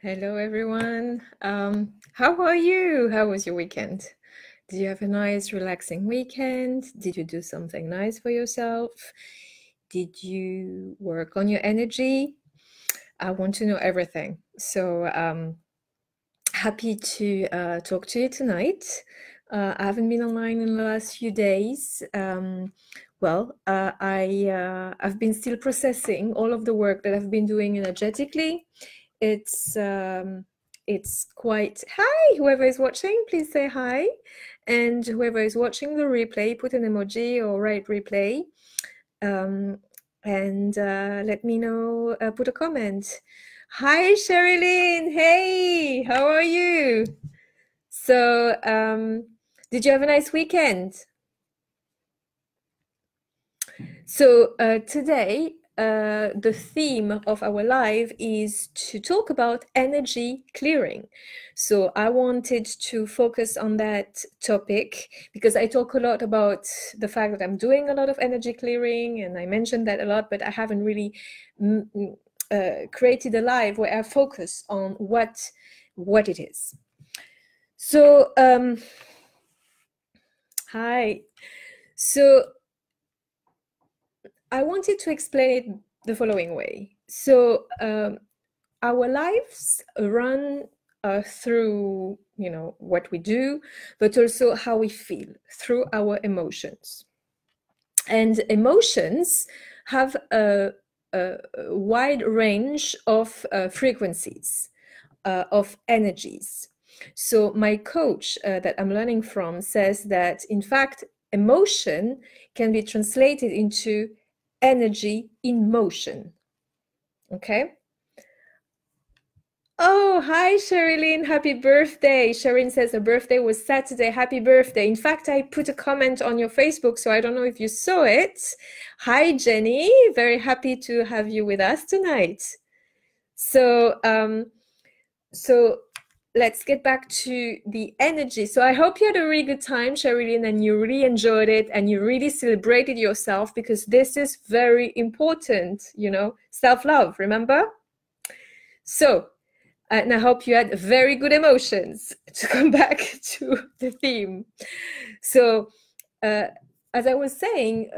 Hello, everyone. How are you? How was your weekend? Did you have a nice, relaxing weekend? Did you do something nice for yourself? Did you work on your energy? I want to know everything. So, happy to talk to you tonight. I haven't been online in the last few days. I've been still processing all of the work that I've been doing energetically. It's quite hi, whoever is watching, please say hi, and whoever is watching the replay, put an emoji or write replay, and let me know, put a comment. Hi Sherilyn, hey, how are you? So did you have a nice weekend? So today, the theme of our live is to talk about energy clearing. So I wanted to focus on that topic because I talk a lot about the fact that I'm doing a lot of energy clearing, and I mentioned that a lot, but I haven't really created a live where I focus on what it is. So hi. So I wanted to explain it the following way. So our lives run through, what we do, but also how we feel through our emotions. And emotions have a wide range of frequencies, of energies. So my coach that I'm learning from says that, in fact, emotion can be translated into energy in motion. Okay. Oh, hi, Sherilyn. Happy birthday. Sherilyn says her birthday was Saturday. Happy birthday. In fact, I put a comment on your Facebook, so I don't know if you saw it. Hi, Jenny. Very happy to have you with us tonight. So let's get back to the energy. So I hope you had a really good time, Sherilyn, and you really enjoyed it and you really celebrated yourself, because this is very important, self-love, remember? So, and I hope you had very good emotions, to come back to the theme. So, as I was saying,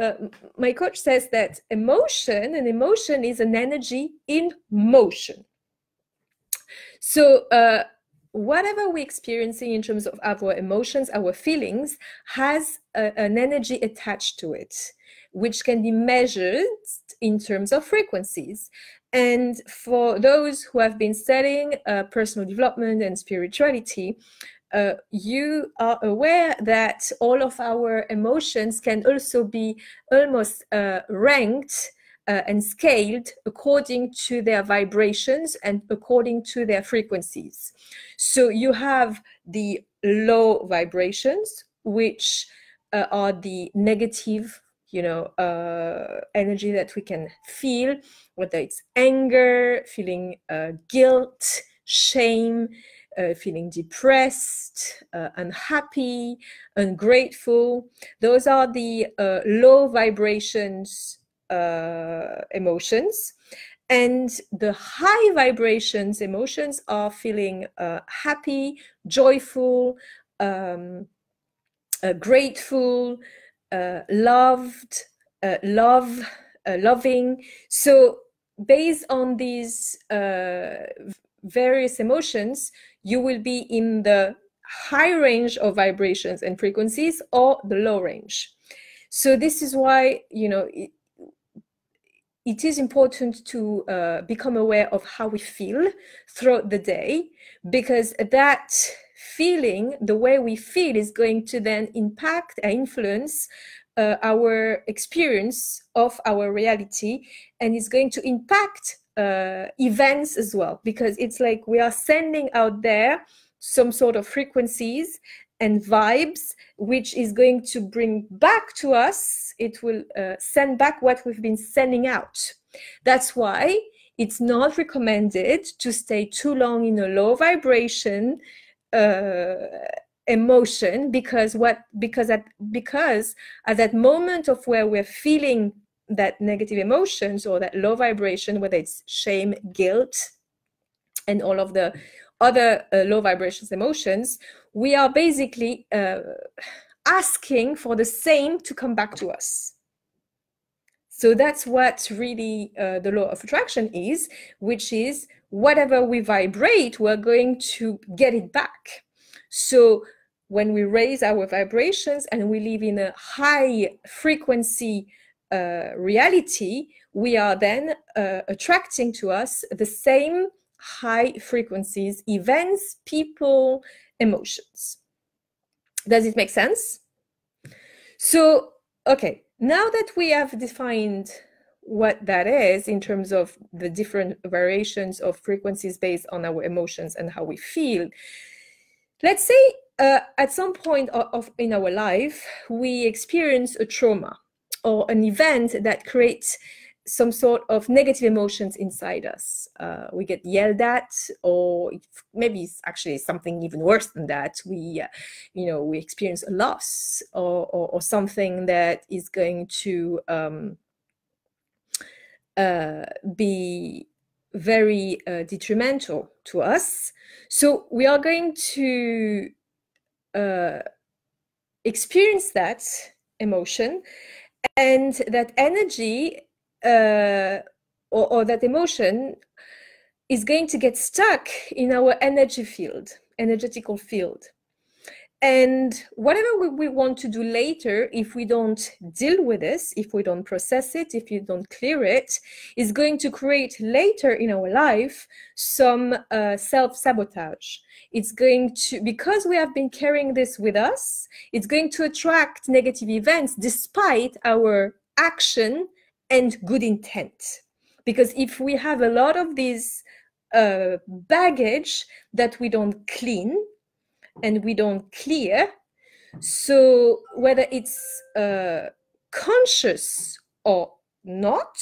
my coach says that emotion is an energy in motion. So, whatever we're experiencing in terms of our emotions, our feelings, has an energy attached to it, which can be measured in terms of frequencies. And for those who have been studying personal development and spirituality, you are aware that all of our emotions can also be almost ranked and scaled according to their vibrations and according to their frequencies. So you have the low vibrations, which are the negative, energy that we can feel, whether it's anger, feeling guilt, shame, feeling depressed, unhappy, ungrateful. Those are the low vibrations emotions. And the high vibrations emotions are feeling happy, joyful, grateful, loved, loving. So based on these various emotions, you will be in the high range of vibrations and frequencies or the low range. So this is why, it is important to become aware of how we feel throughout the day, because that feeling, the way we feel, is going to then impact and influence our experience of our reality, and it's going to impact events as well, because it's like we are sending out there some sort of frequencies and vibes, which is going to bring back to us, it will send back what we've been sending out. That's why it's not recommended to stay too long in a low vibration emotion, because at that moment of where we're feeling that negative emotions or that low vibration, whether it's shame, guilt, and all of the other low vibrations emotions, we are basically asking for the same to come back to us. So that's what really the law of attraction is, which is whatever we vibrate, we're going to get it back. So when we raise our vibrations and we live in a high frequency reality, we are then attracting to us the same high frequencies, events, people, emotions. Does it make sense? So, okay, now that we have defined what that is in terms of the different variations of frequencies based on our emotions and how we feel, let's say at some point in our life, we experience a trauma or an event that creates some sort of negative emotions inside us. We get yelled at, or maybe it's actually something even worse than that. We experience a loss or something that is going to be very detrimental to us. So we are going to experience that emotion, and that energy or that emotion is going to get stuck in our energetical field. And whatever we want to do later, if we don't deal with this, if we don't process it, if you don't clear it, is going to create later in our life some self-sabotage. It's going to, because we have been carrying this with us, it's going to attract negative events despite our action and good intent. Because if we have a lot of this baggage that we don't clean and we don't clear, so whether it's conscious or not,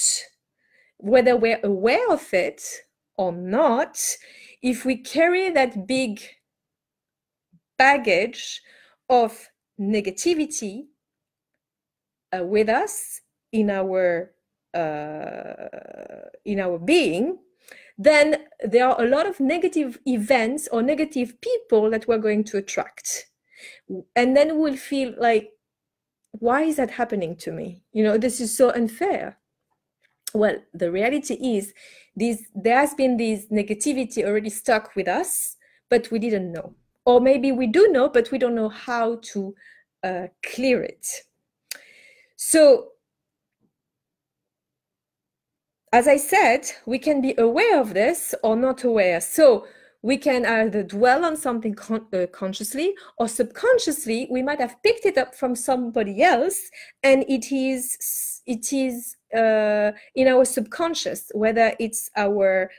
whether we're aware of it or not, if we carry that big baggage of negativity with us in our being, then there are a lot of negative events or negative people that we're going to attract. And then we'll feel like, why is that happening to me? This is so unfair. Well, the reality is there has been this negativity already stuck with us, but we didn't know. Or maybe we do know, but we don't know how to clear it. So, as I said, we can be aware of this or not aware. So we can either dwell on something consciously, or subconsciously we might have picked it up from somebody else, and it is in our subconscious, whether it's our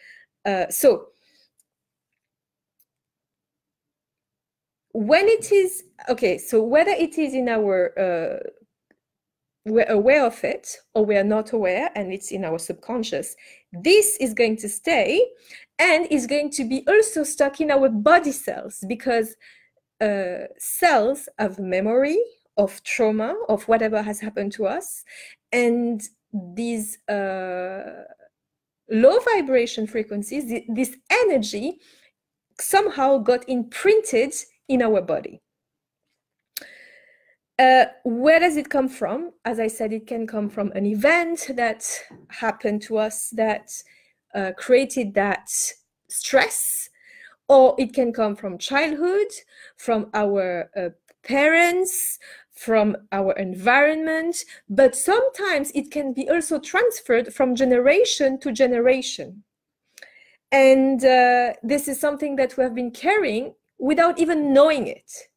so when it is whether it is in our we're aware of it or we are not aware, and it's in our subconscious, this is going to stay and is going to be also stuck in our body cells, because cells have memory of trauma, of whatever has happened to us, and these low vibration frequencies, this energy somehow got imprinted in our body. Where does it come from? As I said, it can come from an event that happened to us that created that stress, or it can come from childhood, from our parents, from our environment, but sometimes it can be also transferred from generation to generation. And this is something that we have been carrying without even knowing it.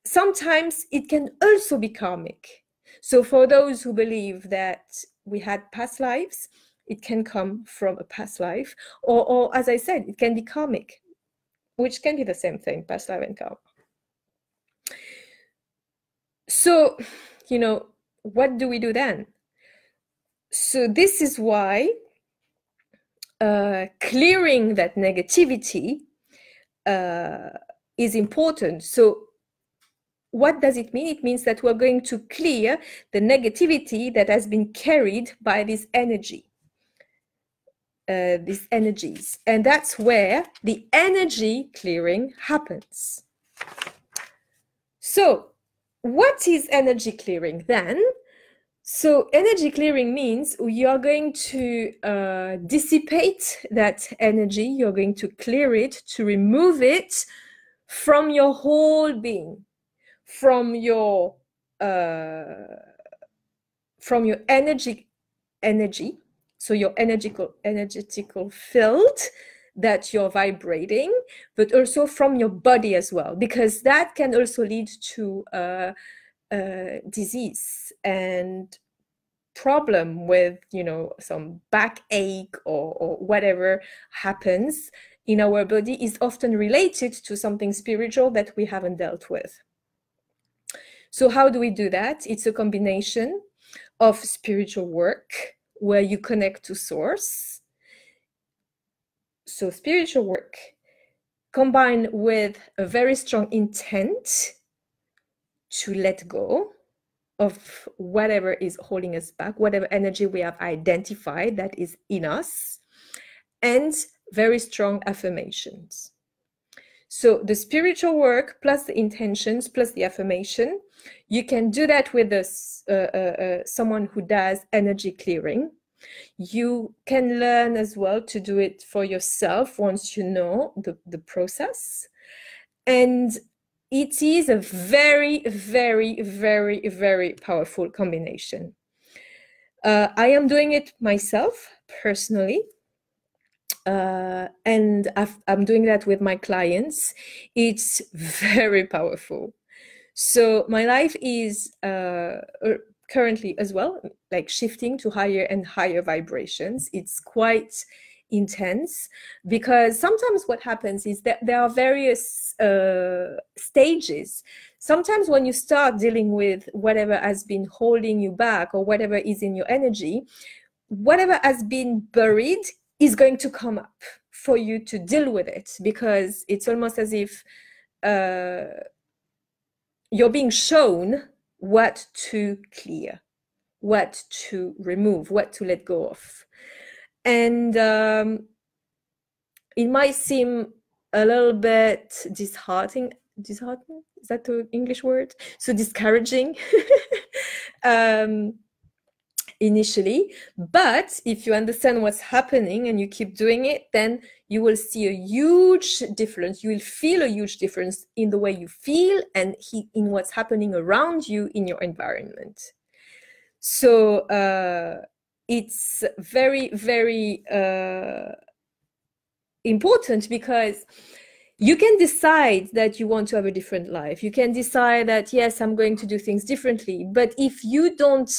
Sometimes it can also be karmic. So for those who believe that we had past lives, it can come from a past life, or as I said, it can be karmic, which can be the same thing, past life and karma. So, what do we do then? So this is why clearing that negativity is important. So what does it mean? It means that we're going to clear the negativity that has been carried by this energy. these energies. And that's where the energy clearing happens. So what is energy clearing then? So energy clearing means you're going to dissipate that energy, you're going to clear it, to remove it from your whole being, from your energy, so your energetical field that you're vibrating, but also from your body as well, because that can also lead to disease and problem with, you know, some backache or whatever happens in our body is often related to something spiritual that we haven't dealt with. So how do we do that? It's a combination of spiritual work where you connect to source. So spiritual work combined with a very strong intent to let go of whatever is holding us back, whatever energy we have identified that is in us, and very strong affirmations. So the spiritual work plus the intentions plus the affirmation, you can do that with someone who does energy clearing. You can learn as well to do it for yourself once you know the process. And it is a very, very, very, very powerful combination. I am doing it myself personally. And I'm doing that with my clients. It's very powerful. So my life is currently as well, like shifting to higher and higher vibrations. It's quite intense because sometimes what happens is that there are various stages. Sometimes when you start dealing with whatever has been holding you back or whatever is in your energy, whatever has been buried is going to come up for you to deal with it, because it's almost as if you're being shown what to clear, what to remove, what to let go of. And it might seem a little bit disheartening, is that the English word? So discouraging initially, but if you understand what's happening and you keep doing it, then you will see a huge difference. You will feel a huge difference in the way you feel and in what's happening around you in your environment. So it's very, very important, because you can decide that you want to have a different life. You can decide that, yes, I'm going to do things differently. But if you don't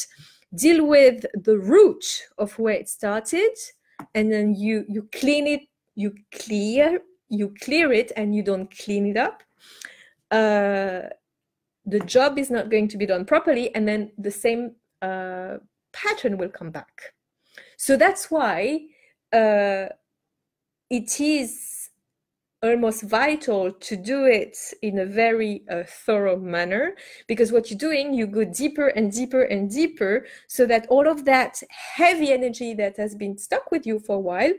deal with the root of where it started, and then you clean it, you clear it, and you don't clean it up, the job is not going to be done properly, and then the same pattern will come back. So that's why it is almost vital to do it in a very thorough manner, because what you're doing, you go deeper and deeper and deeper, so that all of that heavy energy that has been stuck with you for a while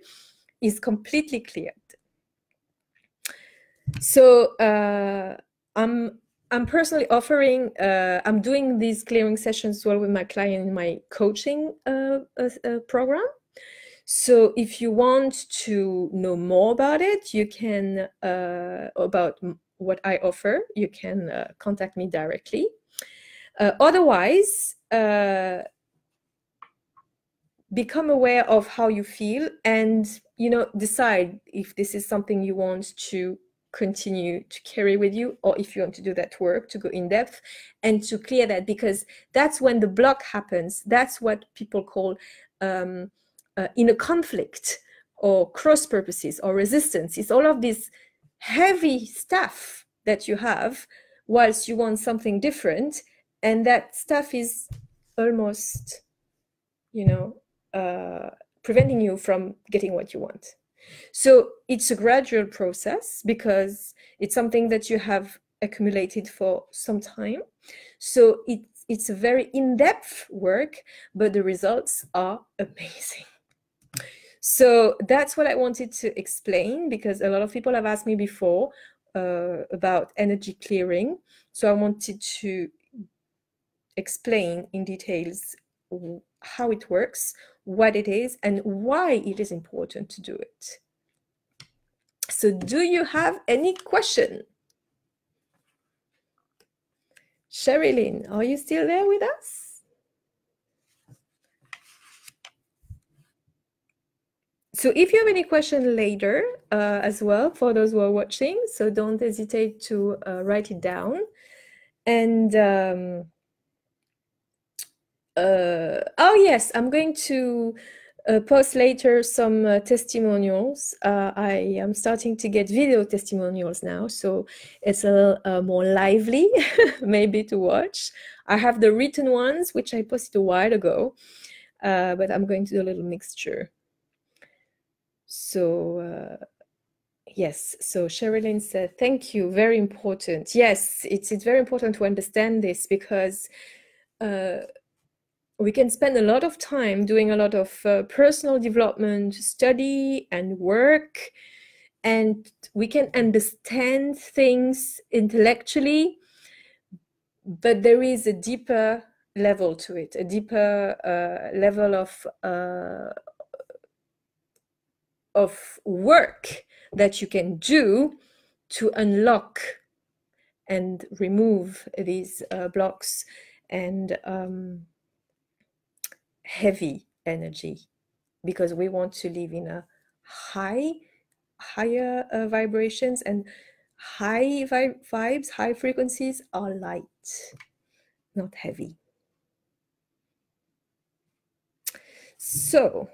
is completely cleared. So I'm personally offering, I'm doing these clearing sessions as well with my client in my coaching program. So if you want to know more about it, you can, about what I offer, you can contact me directly. Otherwise, become aware of how you feel and, you know, decide if this is something you want to continue to carry with you, or if you want to do that work, to go in depth and to clear that, because that's when the block happens. That's what people call inner conflict or cross purposes or resistance. It's all of this heavy stuff that you have whilst you want something different, and that stuff is almost, you know, preventing you from getting what you want. So it's a gradual process, because it's something that you have accumulated for some time. So it's a very in-depth work, but the results are amazing. So that's what I wanted to explain, because a lot of people have asked me before about energy clearing. So I wanted to explain in details how it works, what it is, and why it is important to do it. So do you have any question? Sherilyn, are you still there with us? So if you have any question later as well, for those who are watching, so don't hesitate to write it down. And oh yes, I'm going to post later some testimonials. I am starting to get video testimonials now, so it's a little more lively maybe to watch. I have the written ones, which I posted a while ago, but I'm going to do a little mixture. So yes, so Sherilyn said, thank you, very important. Yes, it's very important to understand this, because we can spend a lot of time doing a lot of personal development, study and work, and we can understand things intellectually, but there is a deeper level to it, a deeper level of work that you can do to unlock and remove these blocks and heavy energy, because we want to live in a higher vibrations, and high vibes, high frequencies are light, not heavy. So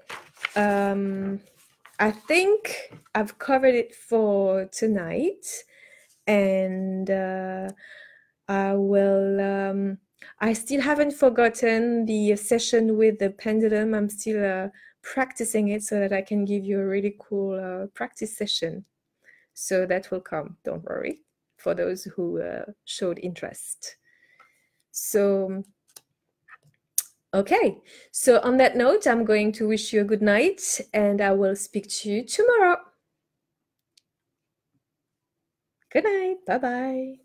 I think I've covered it for tonight, and I will I still haven't forgotten the session with the pendulum. I'm still practicing it so that I can give you a really cool practice session. So that will come, don't worry, for those who showed interest. So, okay. So on that note, I'm going to wish you a good night, and I will speak to you tomorrow. Good night. Bye-bye.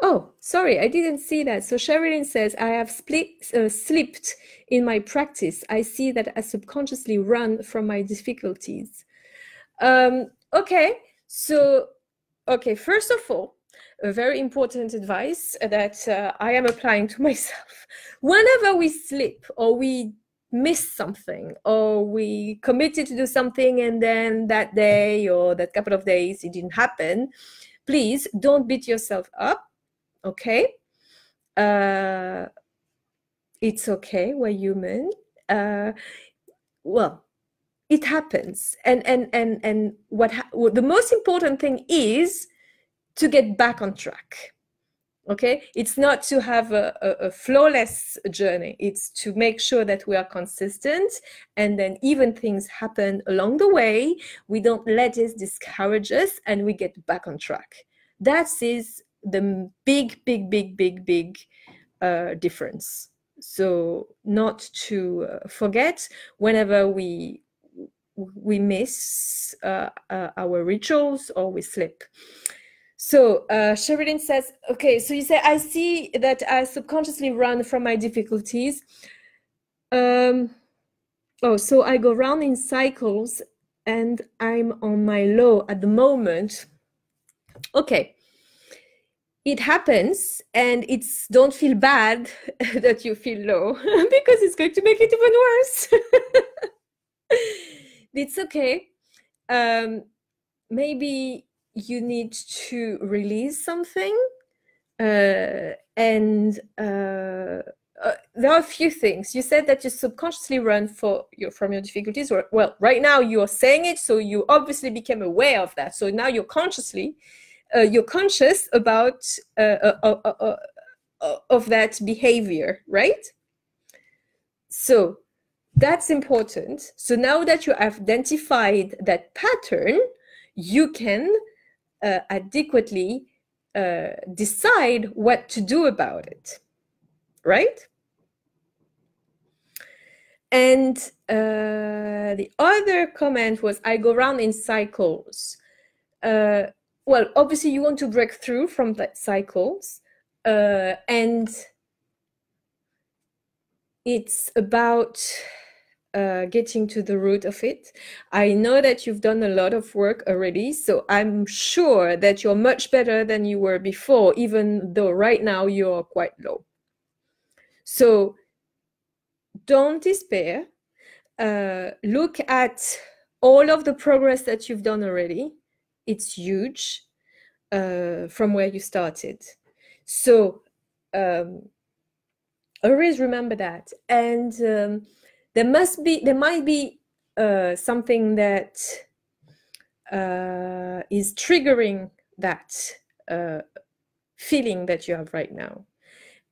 Oh, sorry, I didn't see that. So Sherilyn says, I have slipped in my practice. I see that I subconsciously run from my difficulties. Okay, so, okay, first of all, a very important advice that I am applying to myself. Whenever we slip or we miss something, or we committed to do something and then that day or that couple of days it didn't happen, please don't beat yourself up. Okay, it's okay, we're human. Well, it happens, and what the most important thing is to get back on track. Okay, it's not to have a flawless journey, it's to make sure that we are consistent, and then even things happen along the way, we don't let it discourage us, and we get back on track. That is the big difference. So not to forget whenever we miss our rituals or we slip. So Sherilyn says, okay, so you say, I see that I subconsciously run from my difficulties. Oh, so I go round in cycles and I'm on my low at the moment. Okay, it happens, and don't feel bad that you feel low because it's going to make it even worse. It's okay. Maybe you need to release something, and there are a few things. You said that you subconsciously run from your difficulties. Well, right now you're saying it, so you obviously became aware of that. So now you're conscious about of that behavior, right? So that's important. So now that you have identified that pattern, you can adequately decide what to do about it, right? And the other comment was, I go around in cycles. Well, obviously you want to break through from that cycles, and it's about getting to the root of it. I know that you've done a lot of work already, so I'm sure that you're much better than you were before, even though right now you're quite low. So don't despair. Look at all of the progress that you've done already. It's huge from where you started. So always remember that. And there might be something that is triggering that feeling that you have right now.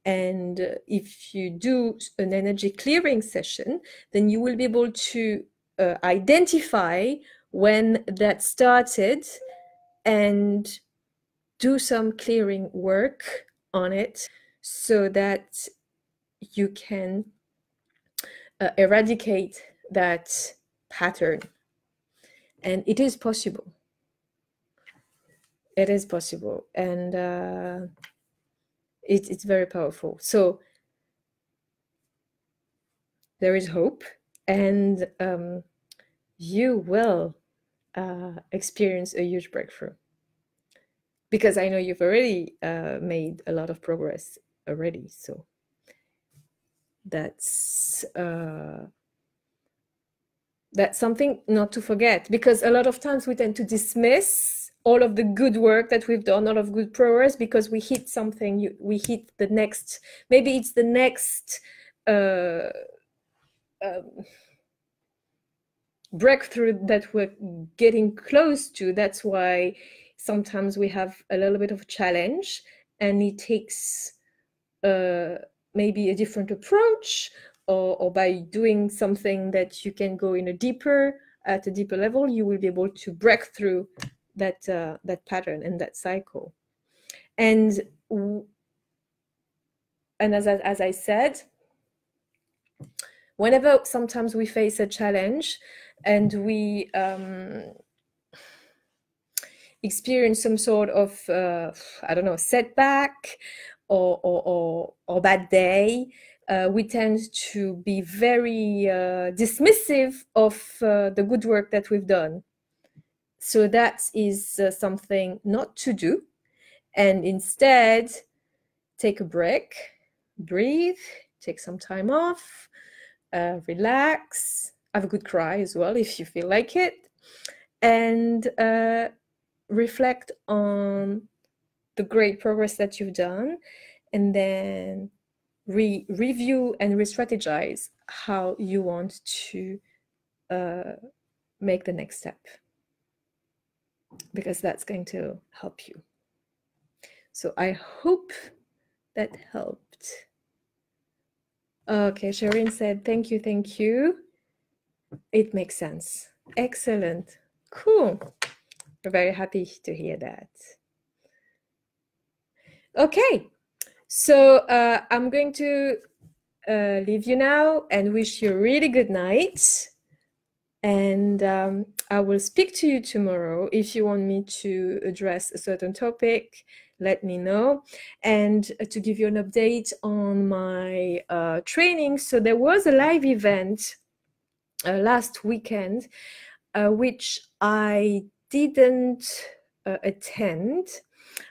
And if you do an energy clearing session, then you will be able to identify when that started and do some clearing work on it so that you can eradicate that pattern. And it is possible. It is possible. And it's very powerful. So there is hope, and you will experience a huge breakthrough, because I know you've already made a lot of progress already. So that's something not to forget, because a lot of times we tend to dismiss all of the good work that we've done, all of good progress, because we hit something, we hit the next, maybe it's the next breakthrough that we're getting close to. That's why sometimes we have a little bit of a challenge, and it takes maybe a different approach, or by doing something that you can go at a deeper level, you will be able to break through that pattern and that cycle. And as I said, whenever sometimes we face a challenge and we experience some sort of I don't know, setback or bad day, we tend to be very dismissive of the good work that we've done. So that is something not to do, and instead take a break, breathe, take some time off, relax, have a good cry as well if you feel like it, and reflect on the great progress that you've done, and then review and re-strategize how you want to make the next step, because that's going to help you. So I hope that helped. Okay, Shireen said, thank you. It makes sense. Excellent. Cool. We're very happy to hear that. Okay, so I'm going to leave you now and wish you a really good night. And I will speak to you tomorrow. If you want me to address a certain topic, let me know. And to give you an update on my training, so there was a live event last weekend, which I didn't attend.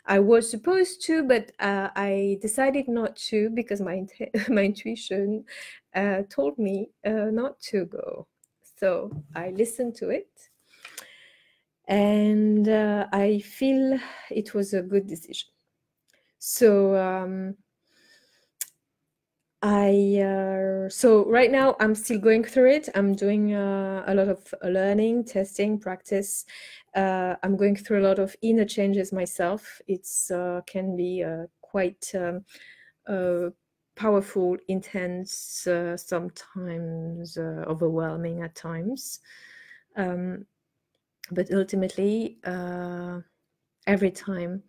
I was supposed to, but I decided not to, because my intuition told me not to go. So I listened to it, and I feel it was a good decision. So so right now I'm still going through it. I'm doing a lot of learning, testing, practice. I'm going through a lot of inner changes myself. It's can be quite powerful, intense, sometimes overwhelming at times. But ultimately, every time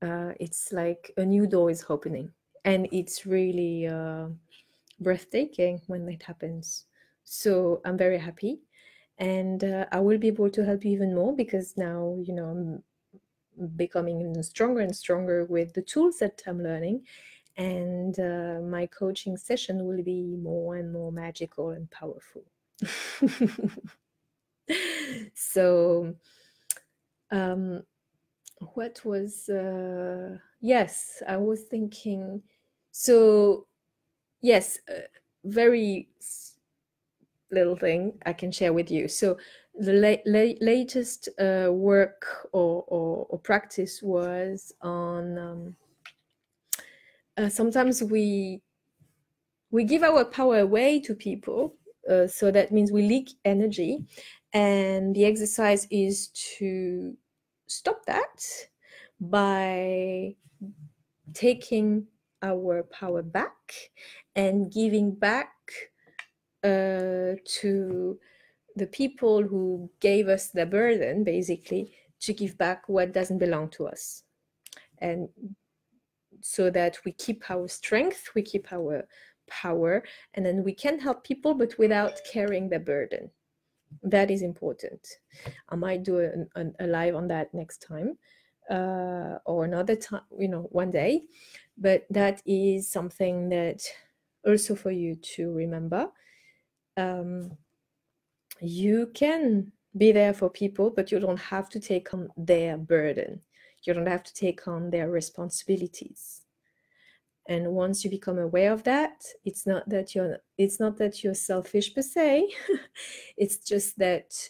it's like a new door is opening, and it's really breathtaking when it happens. So I'm very happy, and I will be able to help you even more, because now, you know, I'm becoming even stronger and stronger with the tools that I'm learning, and my coaching session will be more and more magical and powerful. So what was yes, I was thinking, so yes, very little thing I can share with you. So the latest work or practice was on sometimes we give our power away to people, so that means we leak energy, and the exercise is to stop that by taking our power back and giving back to the people who gave us the burden, basically, to give back what doesn't belong to us. And so that we keep our strength, we keep our power, and then we can help people, but without carrying the burden. That is important. I might do a live on that next time, or another time, you know, one day. But that is something that also for you to remember. You can be there for people, but you don't have to take on their burden. You don't have to take on their responsibilities. And once you become aware of that, it's not that you're selfish per se. It's just that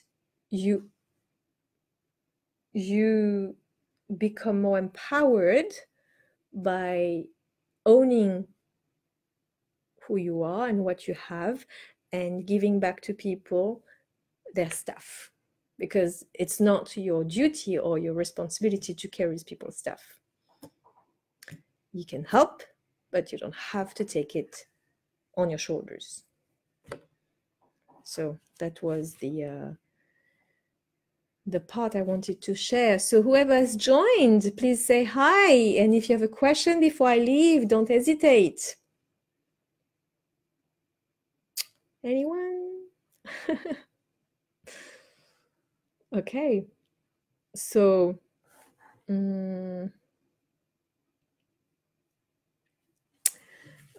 you become more empowered by owning who you are and what you have, and giving back to people their stuff, because it's not your duty or your responsibility to carry people's stuff. You can help, but you don't have to take it on your shoulders. So that was the part I wanted to share. So whoever has joined, please say hi. And if you have a question before I leave, don't hesitate. Anyone? Okay. So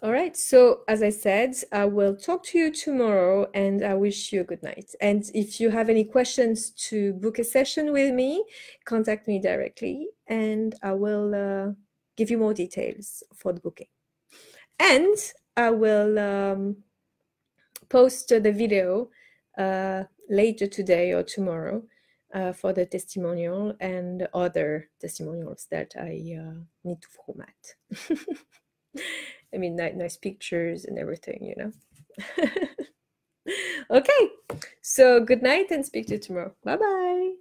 all right, so as I said, I will talk to you tomorrow, and I wish you a good night. And if you have any questions to book a session with me, contact me directly, and I will give you more details for the booking. And I will post the video later today or tomorrow for the testimonial and other testimonials that I need to format. I mean, nice pictures and everything, you know. Okay, so good night and speak to you tomorrow. Bye-bye.